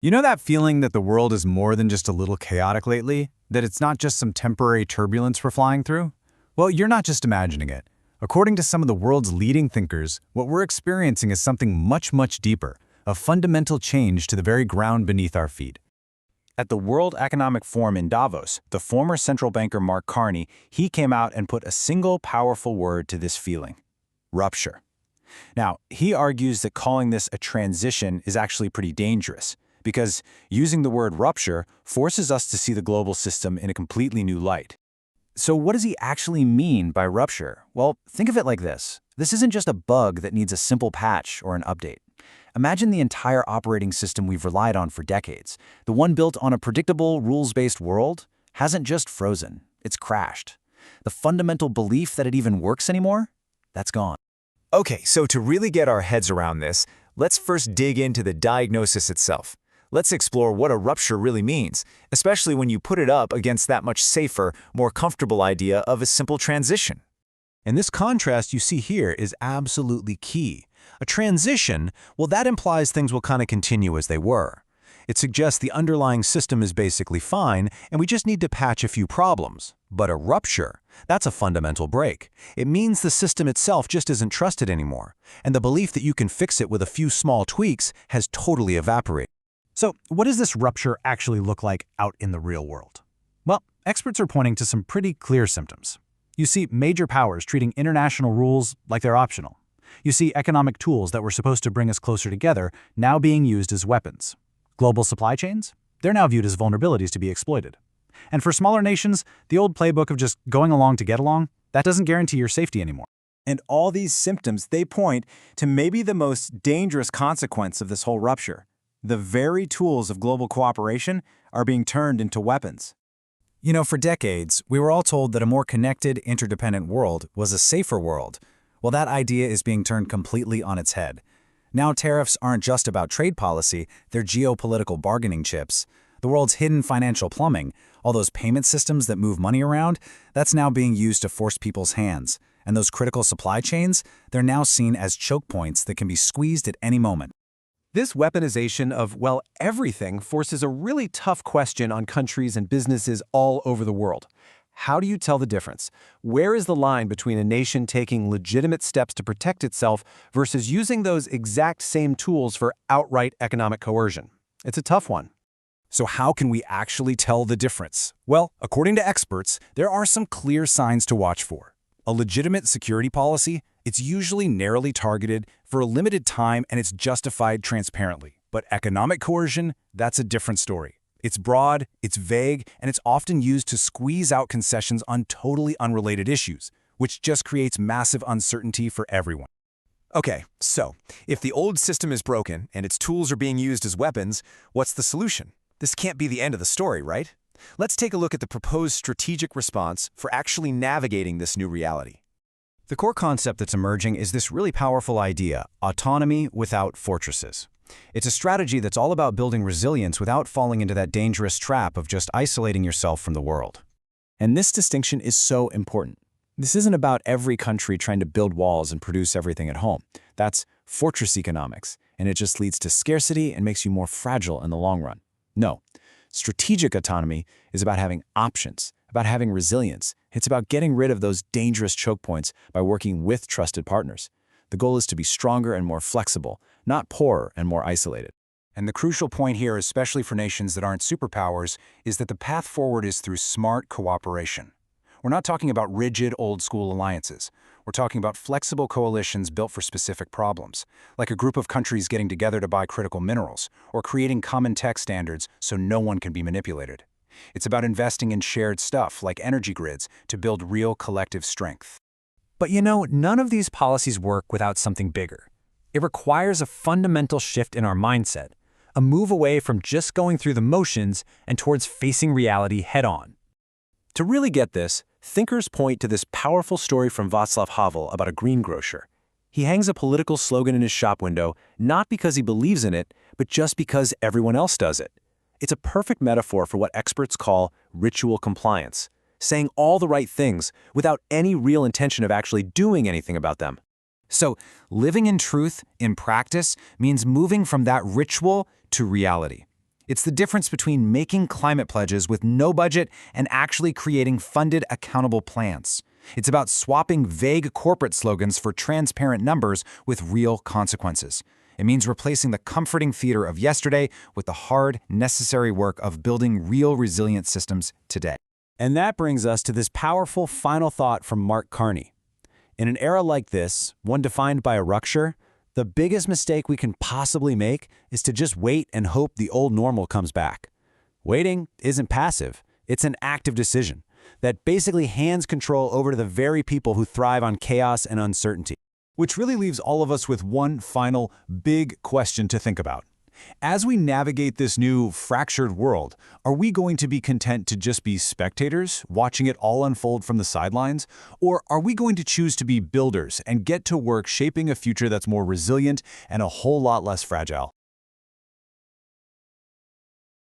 You know that feeling that the world is more than just a little chaotic lately? That it's not just some temporary turbulence we're flying through? Well, you're not just imagining it. According to some of the world's leading thinkers, what we're experiencing is something much, much deeper, a fundamental change to the very ground beneath our feet. At the World Economic Forum in Davos, the former central banker Mark Carney, he came out and put a single powerful word to this feeling: rupture. Now, he argues that calling this a transition is actually pretty dangerous, because using the word rupture forces us to see the global system in a completely new light. So what does he actually mean by rupture? Well, think of it like this. This isn't just a bug that needs a simple patch or an update. Imagine the entire operating system we've relied on for decades. The one built on a predictable, rules-based world hasn't just frozen, it's crashed. The fundamental belief that it even works anymore, that's gone. Okay, so to really get our heads around this, let's first dig into the diagnosis itself. Let's explore what a rupture really means, especially when you put it up against that much safer, more comfortable idea of a simple transition. And this contrast you see here is absolutely key. A transition, well, that implies things will kind of continue as they were. It suggests the underlying system is basically fine, and we just need to patch a few problems. But a rupture, that's a fundamental break. It means the system itself just isn't trusted anymore, and the belief that you can fix it with a few small tweaks has totally evaporated. So, what does this rupture actually look like out in the real world? Well, experts are pointing to some pretty clear symptoms. You see major powers treating international rules like they're optional. You see economic tools that were supposed to bring us closer together now being used as weapons. Global supply chains? They're now viewed as vulnerabilities to be exploited. And for smaller nations, the old playbook of just going along to get along, that doesn't guarantee your safety anymore. And all these symptoms, they point to maybe the most dangerous consequence of this whole rupture. The very tools of global cooperation are being turned into weapons. You know, for decades, we were all told that a more connected, interdependent world was a safer world. Well, that idea is being turned completely on its head. Now tariffs aren't just about trade policy, they're geopolitical bargaining chips. The world's hidden financial plumbing, all those payment systems that move money around, that's now being used to force people's hands. And those critical supply chains, they're now seen as choke points that can be squeezed at any moment. This weaponization of, well, everything forces a really tough question on countries and businesses all over the world. How do you tell the difference? Where is the line between a nation taking legitimate steps to protect itself versus using those exact same tools for outright economic coercion? It's a tough one. So how can we actually tell the difference? Well, according to experts, there are some clear signs to watch for. A legitimate security policy, it's usually narrowly targeted for a limited time and it's justified transparently. But economic coercion, that's a different story. It's broad, it's vague, and it's often used to squeeze out concessions on totally unrelated issues, which just creates massive uncertainty for everyone. Okay, so if the old system is broken and its tools are being used as weapons, what's the solution? This can't be the end of the story, right? Let's take a look at the proposed strategic response for actually navigating this new reality. The core concept that's emerging is this really powerful idea, autonomy without fortresses. It's a strategy that's all about building resilience without falling into that dangerous trap of just isolating yourself from the world. And this distinction is so important. This isn't about every country trying to build walls and produce everything at home. That's fortress economics, and it just leads to scarcity and makes you more fragile in the long run. No, strategic autonomy is about having options, about having resilience. It's about getting rid of those dangerous choke points by working with trusted partners. The goal is to be stronger and more flexible, not poorer and more isolated. And the crucial point here, especially for nations that aren't superpowers, is that the path forward is through smart cooperation. We're not talking about rigid, old-school alliances. We're talking about flexible coalitions built for specific problems, like a group of countries getting together to buy critical minerals, or creating common tech standards so no one can be manipulated. It's about investing in shared stuff, like energy grids, to build real collective strength. But you know, none of these policies work without something bigger. It requires a fundamental shift in our mindset, a move away from just going through the motions and towards facing reality head-on. To really get this, thinkers point to this powerful story from Václav Havel about a greengrocer. He hangs a political slogan in his shop window, not because he believes in it, but just because everyone else does it. It's a perfect metaphor for what experts call ritual compliance, saying all the right things without any real intention of actually doing anything about them. So, living in truth, in practice, means moving from that ritual to reality. It's the difference between making climate pledges with no budget and actually creating funded, accountable plans. It's about swapping vague corporate slogans for transparent numbers with real consequences. It means replacing the comforting theater of yesterday with the hard, necessary work of building real resilient systems today. And that brings us to this powerful final thought from Mark Carney. In an era like this, one defined by a rupture, the biggest mistake we can possibly make is to just wait and hope the old normal comes back. Waiting isn't passive, it's an active decision that basically hands control over to the very people who thrive on chaos and uncertainty. Which really leaves all of us with one final big question to think about. As we navigate this new fractured world, are we going to be content to just be spectators, watching it all unfold from the sidelines? Or are we going to choose to be builders and get to work shaping a future that's more resilient and a whole lot less fragile?